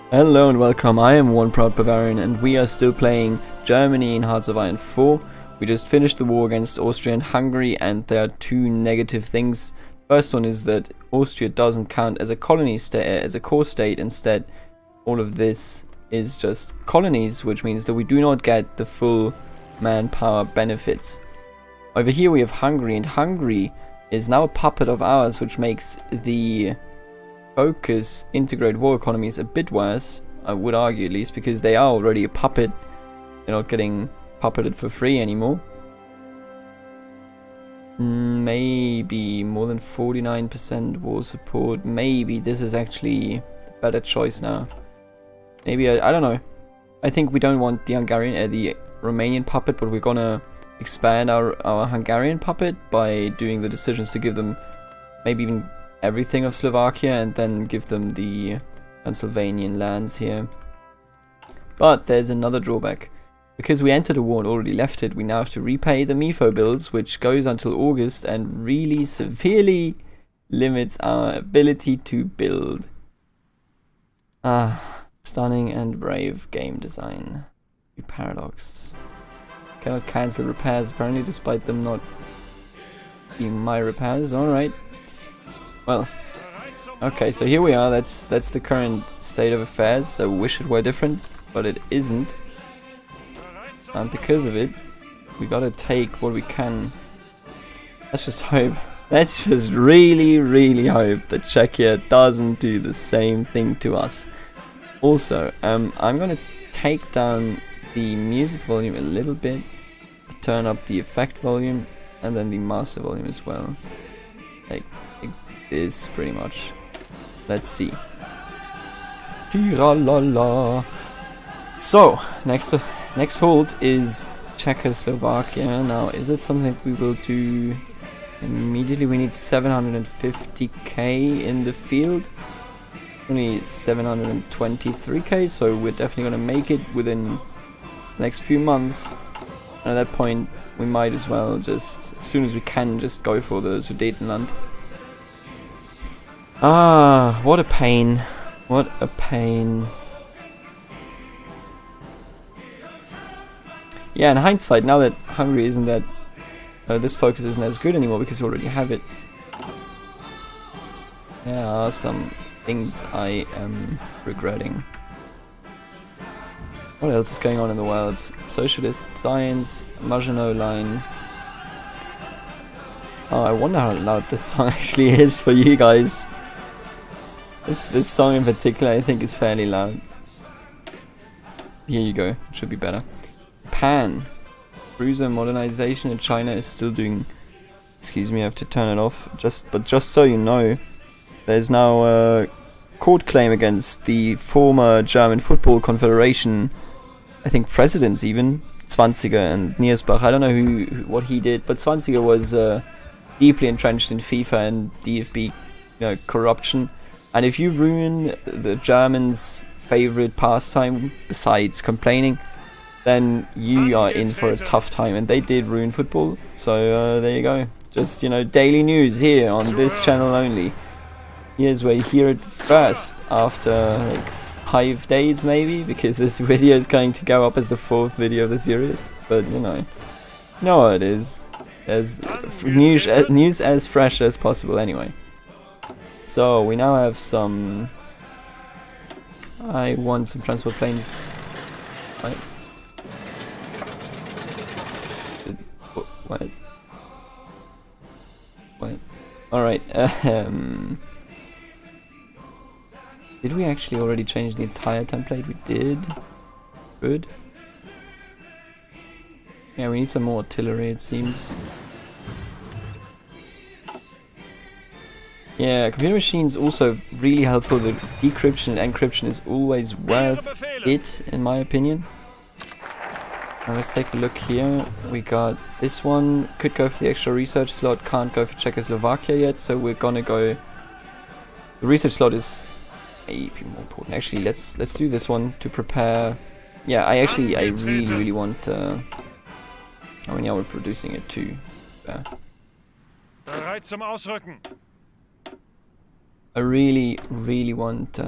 Hello and welcome, I am one proud Bavarian and we are still playing Germany in Hearts of Iron 4. We just finished the war against Austria and Hungary and there are two negative things. First one is that Austria doesn't count as a colony as a core state. Instead, all of this is just colonies, which means that we do not get the full manpower benefits. Over here we have Hungary, and Hungary is now a puppet of ours, which makes the focus integrated war economies a bit worse, I would argue, at least, because they are already a puppet. They're not getting puppeted for free anymore. Maybe more than 49% war support. Maybe this is actually a better choice now. Maybe, I don't know. I think we don't want the the Romanian puppet, but we're gonna expand our Hungarian puppet by doing the decisions to give them maybe even everything of Slovakia and then give them the Transylvanian lands here. But there's another drawback. Because we entered a war and already left it, we now have to repay the MIFO bills, which goes until August and really severely limits our ability to build. Stunning and brave game design. Paradox. Cannot cancel repairs apparently, despite them not being my repairs. Alright. Well, okay, so here we are. That's the current state of affairs. I wish it were different, but it isn't. And because of it, we gotta take what we can. Let's just hope. Let's just really hope that Czechia doesn't do the same thing to us. Also, I'm gonna take down the music volume a little bit, turn up the effect volume, and then the master volume as well. Like this, pretty much. Let's see. Tiralala. So, next hold is Czechoslovakia. Now, is it something we will do immediately? We need 750k in the field. Only 723k, so we're definitely gonna make it within the next few months. And at that point, we might as well just, as soon as we can, just go for the Sudetenland. What a pain. What a pain. Yeah, in hindsight, now that Hungary isn't that... this focus isn't as good anymore because we already have it. There are some things I am regretting. What else is going on in the world? Socialist science, Maginot Line. Oh, I wonder how loud this song actually is for you guys. This song in particular I think is fairly loud. Here you go, it should be better. Japan. Cruiser modernization in China is still doing... Excuse me, I have to turn it off. But just so you know, there's now a court claim against the former German Football Confederation, I think presidents even, Zwanziger and Niersbach. I don't know what he did, but Zwanziger was deeply entrenched in FIFA and DFB corruption. And if you ruin the Germans' favorite pastime, besides complaining, then you are in for a tough time. And they did ruin football. So there you go. Just, daily news here on this channel only. Here's where you hear it first, after like 5 days maybe, because this video is going to go up as the 4th video of the series. But you know how it is. As news as fresh as possible anyway. So we now have some... I want some transport planes. Right. What? Alright, did we actually already change the entire template? We did. Good. Yeah, we need some more artillery, it seems. Yeah, computer machines also really helpful. The decryption and encryption is always worth it, in my opinion. Now let's take a look here. We got this one. Could go for the extra research slot. Can't go for Czechoslovakia yet, so we're gonna go... The research slot is maybe more important. Actually, let's do this one to prepare... Yeah, I really want... I mean, yeah, we're producing it too. Bereit zum Ausrücken. I really want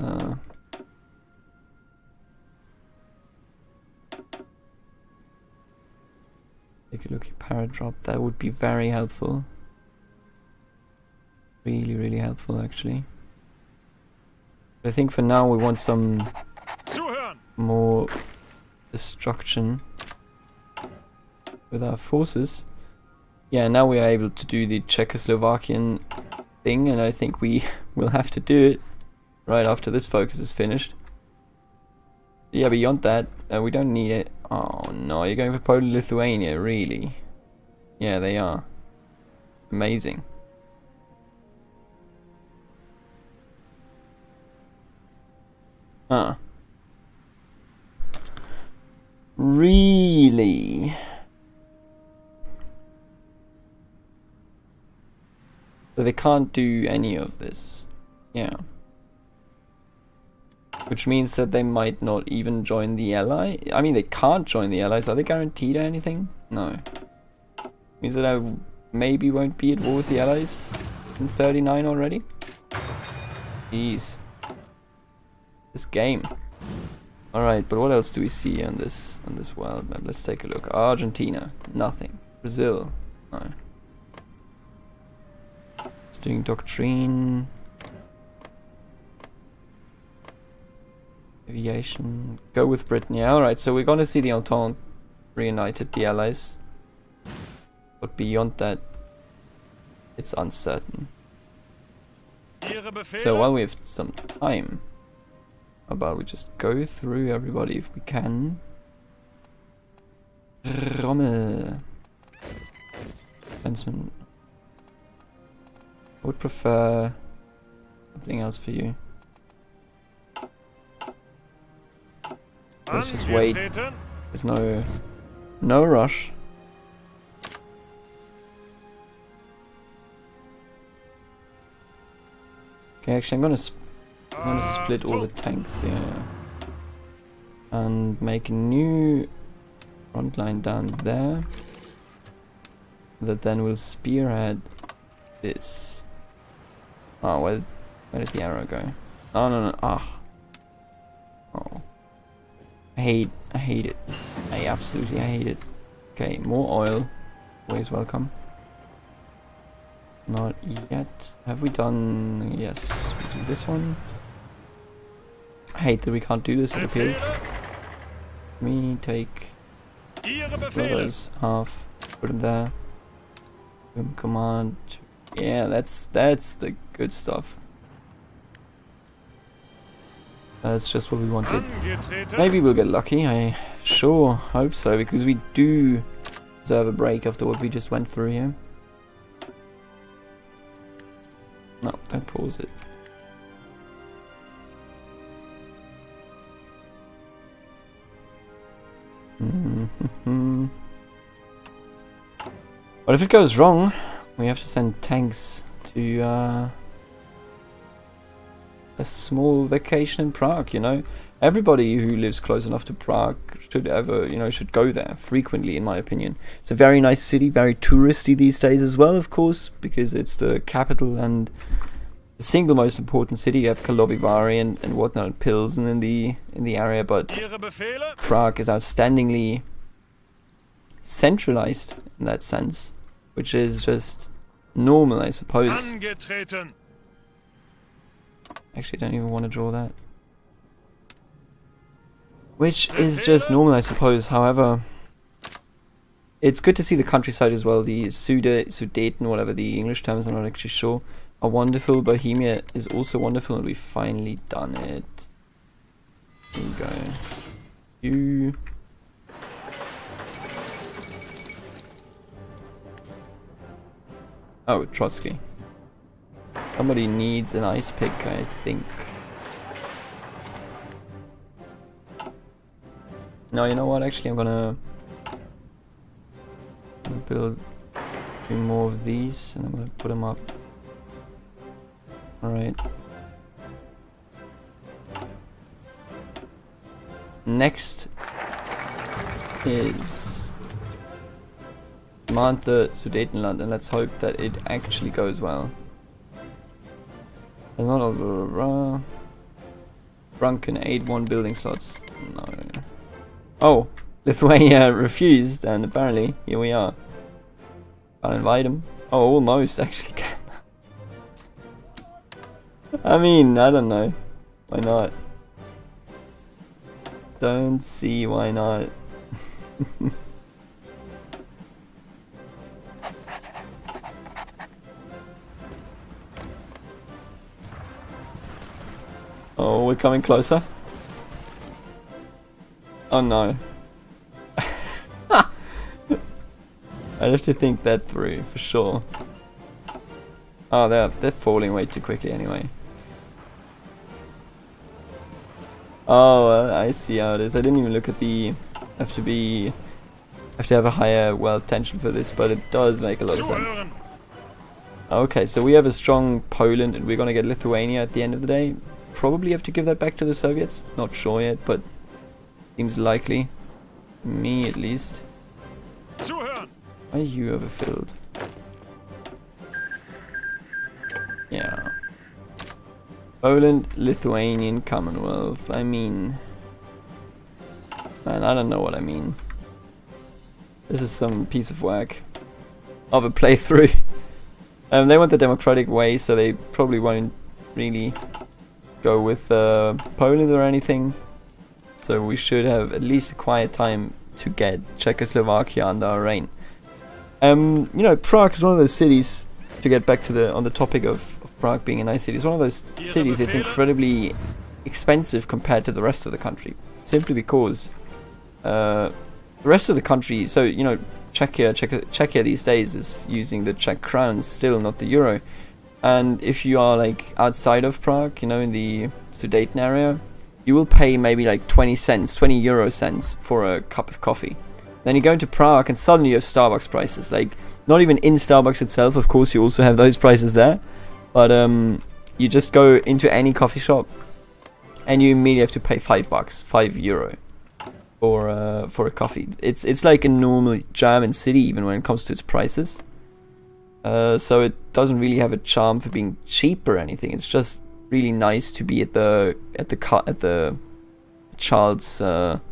Take a look at Paradrop. That would be very helpful. Really, really helpful, actually. But I think for now we want some more destruction with our forces. Yeah, now we are able to do the Czechoslovakian thing, and I think we will have to do it right after this focus is finished. Yeah, beyond that, we don't need it. Oh no, you're going for Poland, Lithuania, really? Yeah, they are. Amazing. Huh. Really? So they can't do any of this. Yeah. Which means that they might not even join the ally. I mean, they can't join the allies. Are they guaranteed anything? No. Means that I maybe won't be at war with the allies in 39 already. Jeez. This game. Alright, but what else do we see on this world map? Let's take a look. Argentina. Nothing. Brazil. No. It's doing doctrine. Aviation. Go with Britain. Yeah, alright, so we're gonna see the Entente reunited, the allies. But beyond that, it's uncertain. So while we have some time, how about we just go through everybody if we can. Rommel. Defenseman. I would prefer something else for you. Let's just wait. There's no rush. Okay, actually I'm gonna split all the tanks here and make a new front line down there that then will spearhead this. Oh, where did the arrow go? Oh no. Ah. Oh. I hate it. I absolutely hate it. Okay, more oil. Always welcome. Not yet. Have we done... Yes, we do this one. I hate that we can't do this, it appears. Let me take those half, put them there. Boom, command. Yeah, that's the good stuff. That's just what we wanted. Maybe we'll get lucky, I sure hope so, because we do deserve a break after what we just went through here. No, don't pause it. But if it goes wrong, we have to send tanks to a small vacation in Prague, you know. Everybody who lives close enough to Prague should go there frequently, in my opinion. It's a very nice city, very touristy these days as well, of course, because it's the capital and the single most important city. You have Bavarian and whatnot, and Pilsen in the area, but Prague is outstandingly centralized in that sense, which is just normal, I suppose. Actually, I don't even want to draw that. Which is just normal, I suppose. However, it's good to see the countryside as well. The Sudeten, whatever the English terms, I'm not actually sure, are wonderful. Bohemia is also wonderful, and we've finally done it. There you go. You. Oh, Trotsky. Somebody needs an ice pick, I think. No, you know what? Actually, I'm gonna build a few more of these, and I'm gonna put them up. All right. Next is command the Sudetenland, and let's hope that it actually goes well. There's not a Brunken 8-1 building slots. No. Oh, Lithuania refused, and apparently here we are. Can't invite them. Oh, almost actually can. I mean, I don't know. Why not? Don't see why not. Oh, we're coming closer. Oh no. I'd have to think that through for sure. Oh, they're falling way too quickly anyway. Oh, I see how it is. I didn't even look at the. Have to have a higher world tension for this, but it does make a lot of sense. Okay, so we have a strong Poland, and we're gonna get Lithuania at the end of the day. Probably have to give that back to the Soviets. Not sure yet, but seems likely. Me at least. Are you overfilled? Yeah. Poland, Lithuanian Commonwealth. I mean... Man, I don't know what I mean. This is some piece of work. Of a playthrough. They want the democratic way, so they probably won't really go with Poland or anything. So we should have at least a quiet time to get Czechoslovakia under our reign. You know, Prague is one of those cities, to get back to on the topic of Prague being a nice city, it's one of those cities it's incredibly expensive compared to the rest of the country. Simply because the rest of the country, so, you know, Czechia these days is using the Czech crowns still, not the euro. And if you are like outside of Prague, you know, in the Sudeten area, you will pay maybe like 20 euro cents for a cup of coffee. Then you go into Prague and suddenly you have Starbucks prices. Like, not even in Starbucks itself, of course you also have those prices there. But you just go into any coffee shop and you immediately have to pay €5 for a coffee. It's like a normal German city even when it comes to its prices. So it doesn't really have a charm for being cheap or anything. It's just really nice to be at the Charles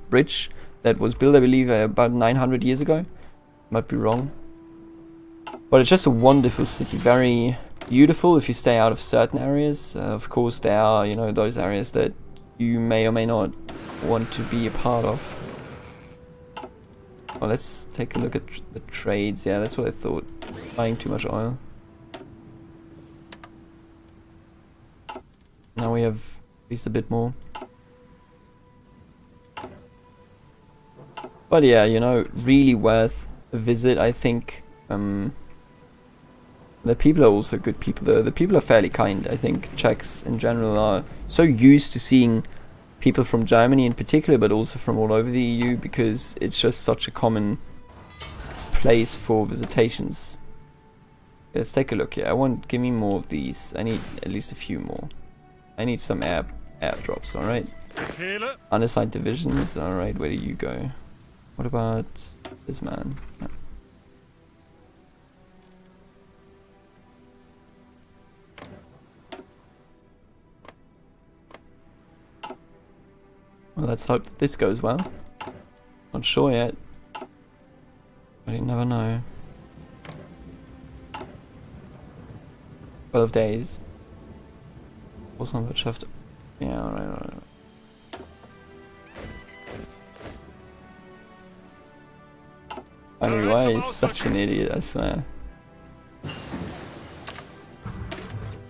Bridge that was built, I believe, about 900 years ago. Might be wrong. But it's just a wonderful city, very beautiful if you stay out of certain areas. Of course, there are, you know, those areas that you may or may not want to be a part of. Well, let's take a look at the trades. Yeah, that's what I thought. Buying too much oil. Now we have at least a bit more. But yeah, you know, really worth a visit, I think. The people are also good people. The people are fairly kind. I think Czechs in general are so used to seeing people from Germany in particular, but also from all over the EU, because it's just such a common place for visitations. Let's take a look here. Give me more of these. I need at least a few more. I need some airdrops, alright? Unassigned divisions, alright, where do you go? What about this man? No. Well, let's hope that this goes well. Not sure yet. But you never know. 12 days. Großlandwirtschaft. Yeah, alright. Anyway, he's such an idiot, I swear.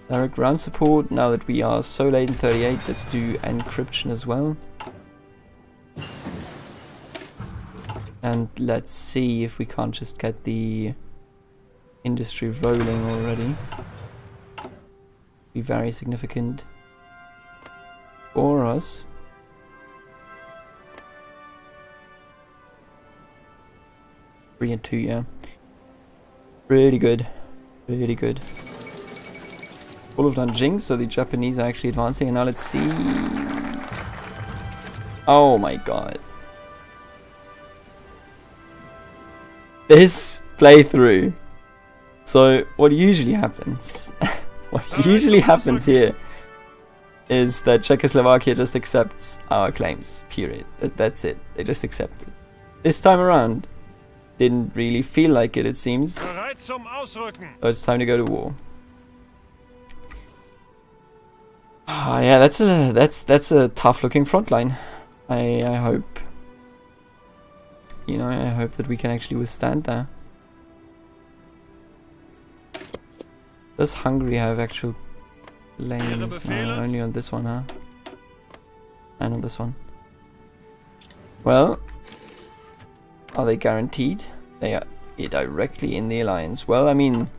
Direct ground support. Now that we are so late in 38, let's do encryption as well. And let's see if we can't just get the industry rolling already. Be very significant for us. Three and 2, yeah. Really good. Really good. All of Nanjing, so the Japanese are actually advancing, and now let's see. Oh my god. This playthrough. So what usually happens here is that Czechoslovakia just accepts our claims, period. That's it. They just accept it. this time around. Didn't really feel like it seems. Bereit zum Ausrücken. So it's time to go to war. Ah, yeah, that's a tough looking front line. I hope, you know, I hope that we can actually withstand that. Does Hungary have actual lanes? No, only on this one, huh? And on this one. Well, are they guaranteed? They are directly in the alliance. Well, I mean,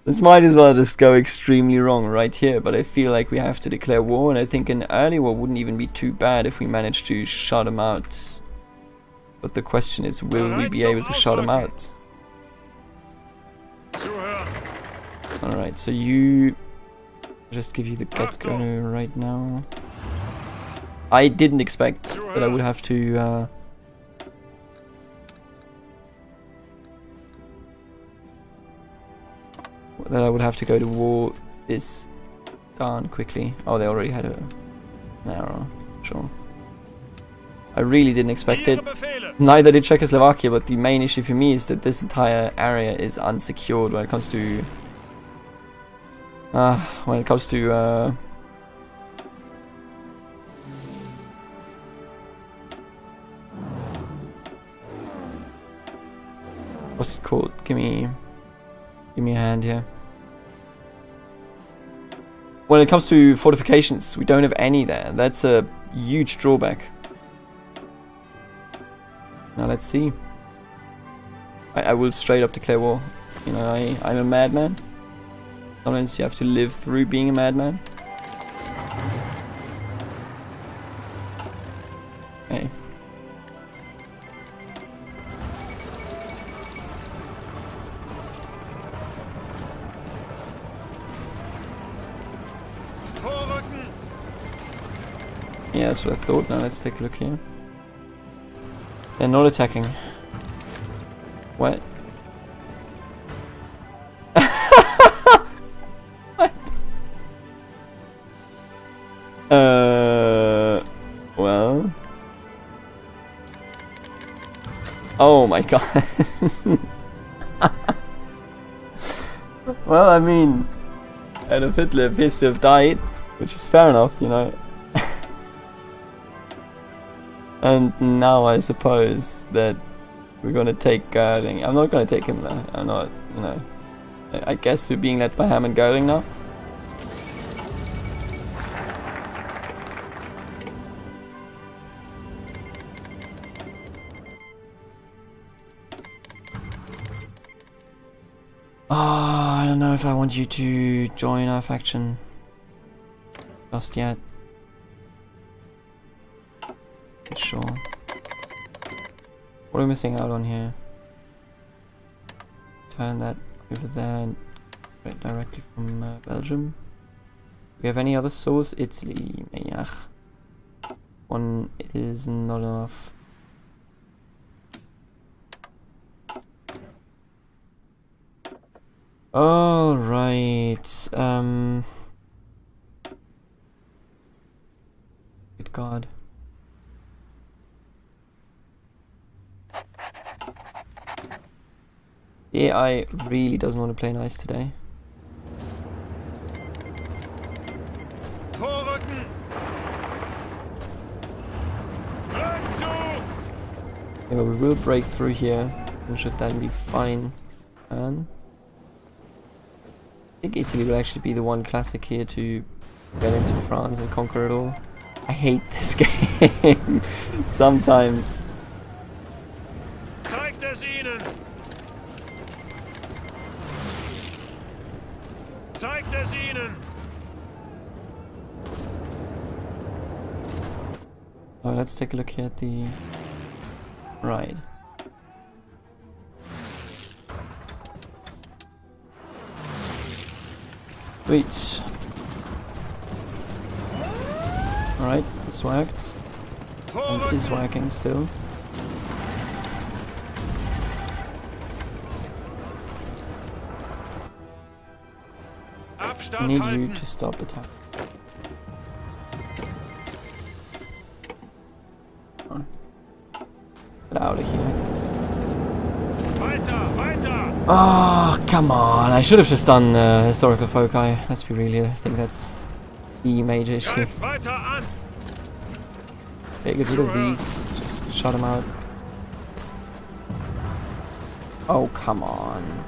this might as well just go extremely wrong right here, but I feel like we have to declare war, and I think an early war wouldn't even be too bad if we manage to shut them out. But the question is, will we be able to shut them out? Alright, so you... just give you the get-go right now. I didn't expect that I would have to... that I would have to go to war this darn quickly. Oh, they already had an arrow. Sure. I really didn't expect it. Neither did Czechoslovakia, but the main issue for me is that this entire area is unsecured when it comes to... what's it called? Give me a hand here. When it comes to fortifications, we don't have any there. That's a huge drawback. Now let's see. I will straight up declare war. You know, I'm a madman. Sometimes you have to live through being a madman. Okay. Yeah, that's what I thought. Now let's take a look here. They're not attacking. What? What? Well. Oh my god. Well, I mean, Adolf Hitler appears to have died, which is fair enough, you know. And now I suppose that we're gonna take Göring. I'm not gonna take him though. I'm not, you know. I guess we're being led by Ham and Göring now. I don't know if I want you to join our faction just yet. Sure. What are we missing out on here? Turn that over there right directly from Belgium. Do we have any other source? Italy. Yeah. One is not enough. All right. Good God. The AI really doesn't want to play nice today. Yeah, but we will break through here, and should then be fine. And I think Italy will actually be the one classic here to get into France and conquer it all. I hate this game sometimes. Zeigt es ihnen! Zeigt es ihnen! Oh, let's take a look here at the ride. Sweet. Alright, this worked. And is working still. I need you to stop attacking. Oh, Get out of here. Weiter, weiter. Oh, come on. I should have just done historical foci. Let's be real here. I think that's the major issue. Greif weiter an. Okay, get rid of these. Just shut them out. Oh, come on.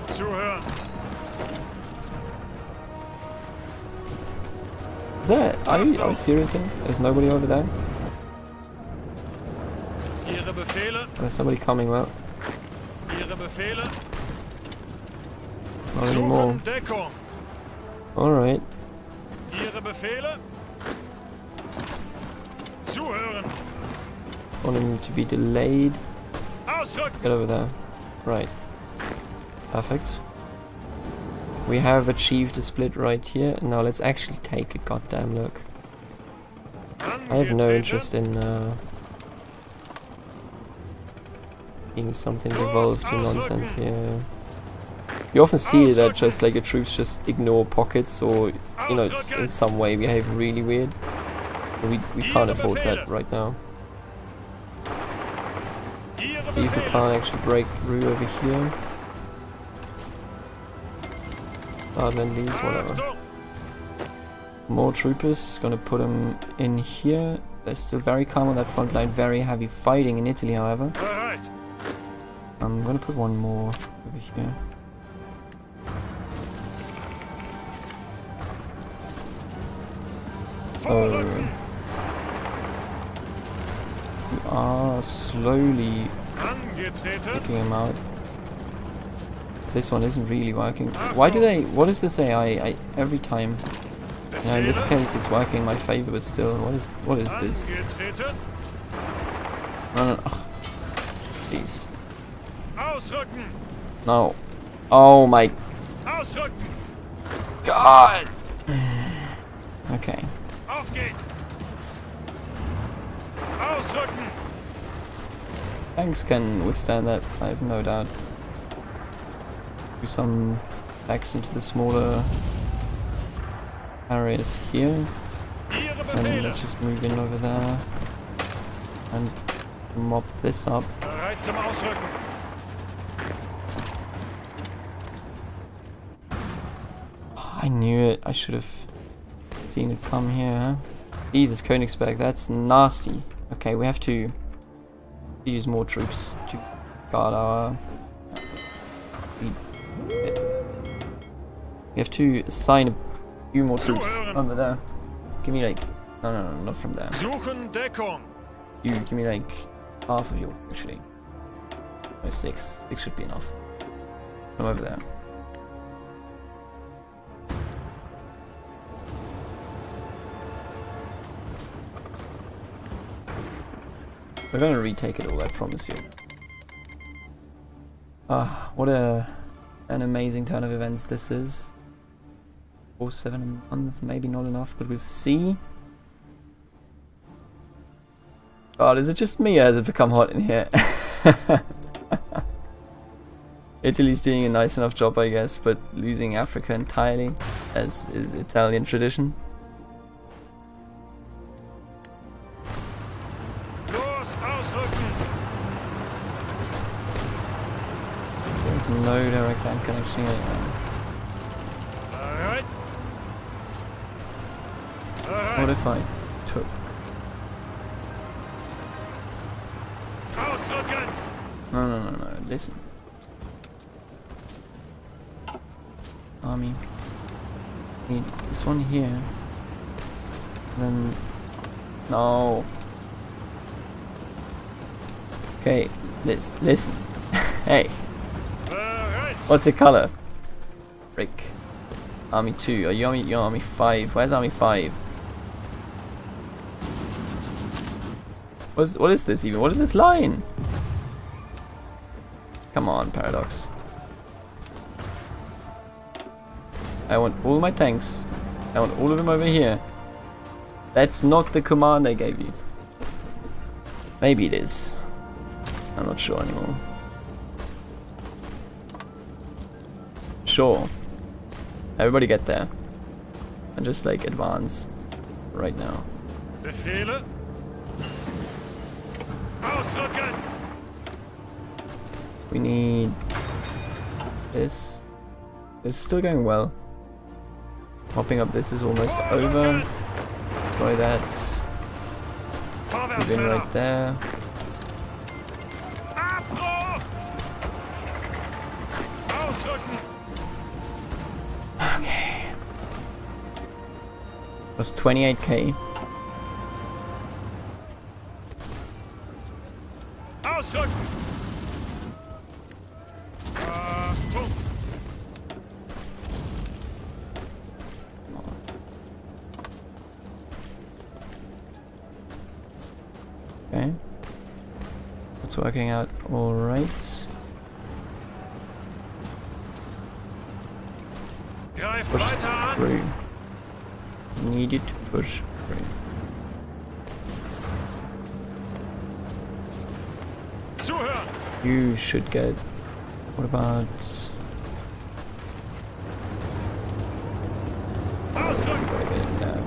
Zuhören. Is there... Are you serious here? There's nobody over there? Ihre Befehle. There's somebody coming, well. Ihre Befehle. Not anymore. Suchen Deckung. Alright. Ihre Befehle. Zuhören. Want him to be delayed. Ausrücken. Get over there. Right. Perfect. We have achieved a split right here. Now let's actually take a goddamn look. I have no interest in being something devolved to nonsense here. You often see that just like the troops just ignore pockets or, you know, it's in some way behave really weird. But we can't afford that right now. Let's see if we can't actually break through over here. Lend-Lease, whatever. More troopers, gonna put them in here. They're still very calm on that front line, very heavy fighting in Italy, however. I'm gonna put one more over here. We are slowly picking him out. This one isn't really working. Why do they... What is this AI? Every time... You know, in this case it's working in my favor, but still, what is this? Ugh. Please. No. Oh my... God! Okay. Auf geht's. Ausrücken. Tanks can withstand that, I have no doubt. Do some backs into the smaller areas here. And let's just move in over there. And mop this up. Bereit zum Ausrücken. I knew it. I should have seen it come here. Jesus, Königsberg, that's nasty. Okay, we have to use more troops to guard our... We have to assign a few more troops over there. Give me like... No, not from there. Suchen Deckung. You give me like half of your, actually. No, 6. 6 should be enough. Come over there. We're gonna retake it all, I promise you. What an amazing turn of events this is. 4-7 a month, maybe not enough, but we'll see. God, is it just me or has it become hot in here? Italy's doing a nice enough job, I guess, but losing Africa entirely, as is Italian tradition. There's no direct land connection here. Alright. What if I took... Ausrücken. No, listen. Army. Need this one here. Then... No. Okay, listen. Hey. What's the color? Frick. Army 2. Are you army? You're army 5. Where's army 5? What is this even? What is this line? Come on, Paradox. I want all my tanks. I want all of them over here. That's not the command I gave you. Maybe it is. I'm not sure anymore. Sure. Everybody get there. And just like advance right now. Befehle. Ausrücken! We need this. This is still going well. Mopping up this is almost over. Try that. Vorwärts, Move in Männer! right there. Abbruch! Ausrücken! Okay. That's 28k. Ausrücken! Punkt! Okay. That's working out alright. Greift Push weiter an! through. Needed to push through. Zuhören! You should get. What about? Ausrücken! Gotta get in there.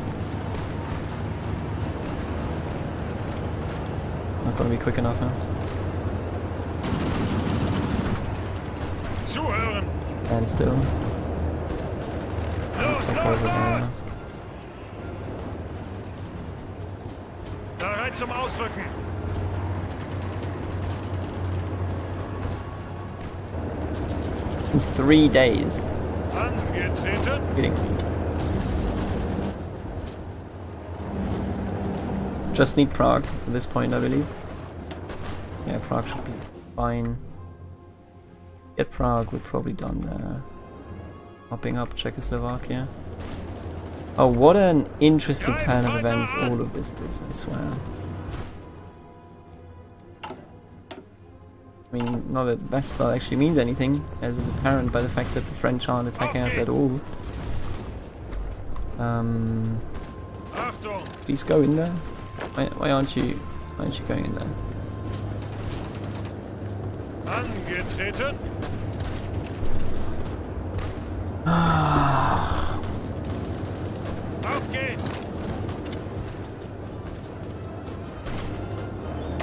Not gonna be quick enough now. Zuhören! And still. Los, Check los, over there. los! Bereit zum Ausrücken! In 3 days. Angetreten! Kidding me. Just need Prague at this point, I believe. Yeah, Prague should be fine. Get Prague, we're probably done there. Hopping up Czechoslovakia. Oh, what an interesting turn of events all of this is, I swear. I mean, not that Westphal actually means anything, as is apparent by the fact that the French aren't attacking us at all. Achtung! Please go in there. Why aren't you going in there? Angetreten! Auf geht's!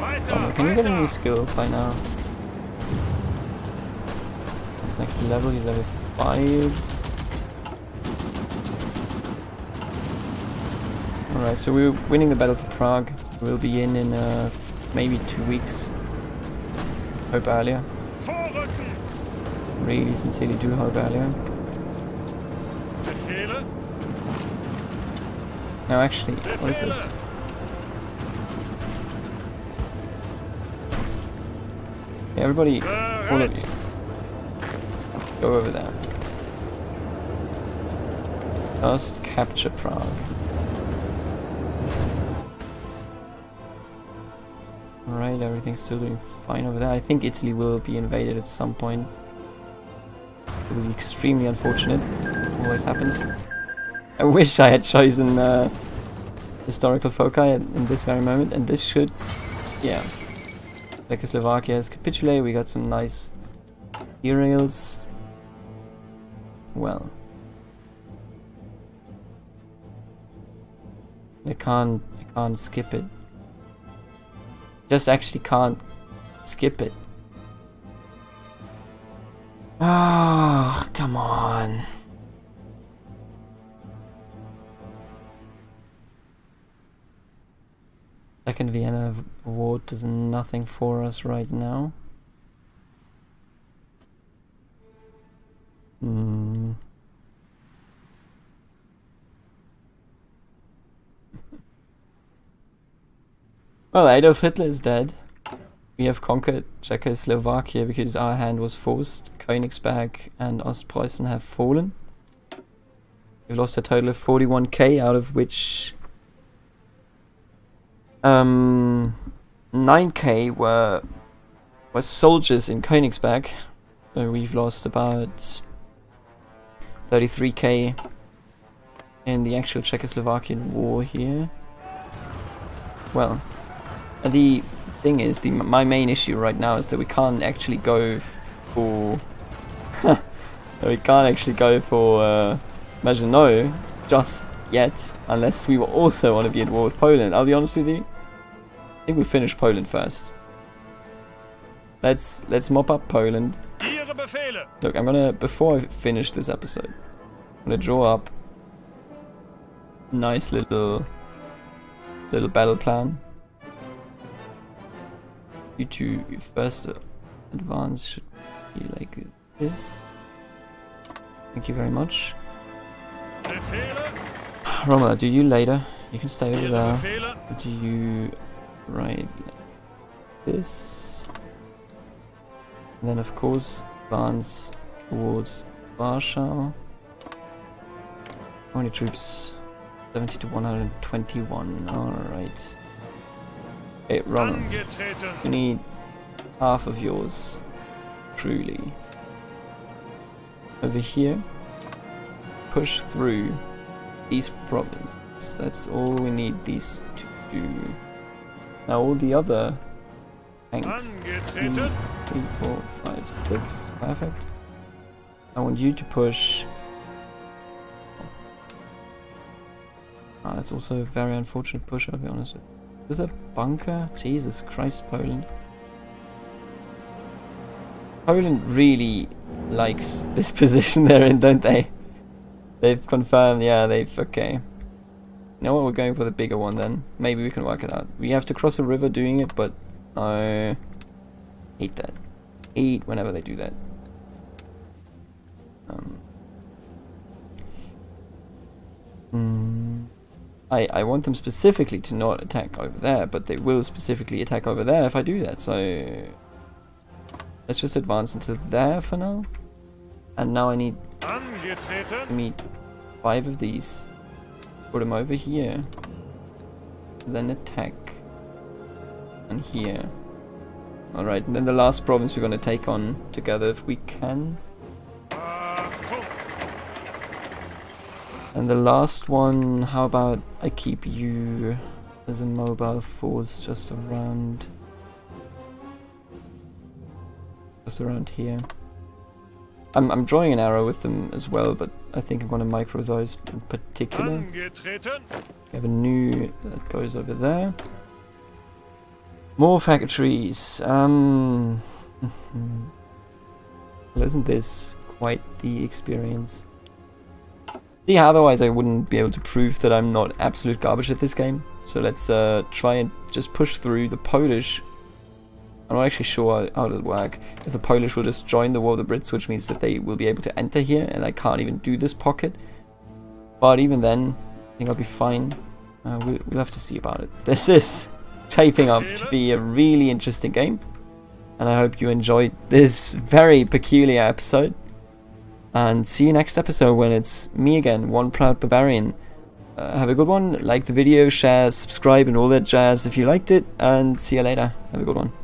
Weiter! Can you get a new Weiter! skill by now? His next level, he's level 5. Alright, so we're winning the battle for Prague. We'll be in maybe 2 weeks. Hope earlier. Vorrücken! Really sincerely do hope earlier. Befehle! No, actually, what is this? Yeah, everybody, all of you, go over there. Just capture Prague. Alright, everything's still doing fine over there. I think Italy will be invaded at some point. It will be extremely unfortunate. Always happens. I wish I had chosen historical foci in this very moment, and this should, yeah. Czechoslovakia has capitulated. We got some nice derails. Well, I can't skip it. Just actually can't skip it. Ah, come on. Second Vienna Award does nothing for us right now. Well, Adolf Hitler is dead. We have conquered Czechoslovakia because our hand was forced. Königsberg and Ostpreußen have fallen. We've lost a total of 41k, out of which 9k were soldiers in Königsberg. So we've lost about 33k in the actual Czechoslovakian war here. Well, the thing is, my main issue right now is that we can't actually go for Maginot just yet, unless we will also want to be at war with Poland. I'll be honest with you, I think we finish Poland first. let's mop up Poland. Ihre Befehle. Look, I'm gonna, before I finish this episode, I'm gonna draw up a nice little battle plan. You two, your first advance should be like this. Thank you very much. Befehle. Roma, do you later? You can stay over Ihre there. Befehle. Do you right like this? And then of course advance towards Warsaw. How many troops? 70 to 121. Alright. Okay, Roma. Angetreten. We need half of yours. Truly. Over here. Push through these provinces. That's all we need these to do. Now all the other tanks. 2, Angetreten. 3, 4, 5, 6. Perfect. I want you to push. That's also a very unfortunate push, I'll be honest with you. Is this a bunker? Jesus Christ, Poland. Poland really likes this position they're in, don't they? They've confirmed, yeah, okay. You know what, we're going for the bigger one then. Maybe we can work it out. We have to cross a river doing it, but I hate that. Hate whenever they do that. I want them specifically to not attack over there, but they will specifically attack over there if I do that, so let's just advance until there for now. And now I need Angetreten. 5 of these. Put them over here. Then attack. And here. Alright, and then the last province we're going to take on together if we can. Achtung. And the last one, how about I keep you as a mobile force just around here. I'm drawing an arrow with them as well, but I think I'm going to micro those in particular. Angetreten. We have a new that goes over there. More factories. Well, isn't this quite the experience? See, otherwise I wouldn't be able to prove that I'm not absolute garbage at this game. So let's try and just push through. The Polish, I'm not actually sure how it'll work. If the Polish will just join the War of the Brits, which means that they will be able to enter here, and I can't even do this pocket. But even then, I think I'll be fine. We'll have to see about it. This is shaping up to be a really interesting game, and I hope you enjoyed this very peculiar episode. And see you next episode when it's me again, one proud Bavarian. Have a good one. Like the video, share, subscribe, and all that jazz if you liked it. And see you later. Have a good one.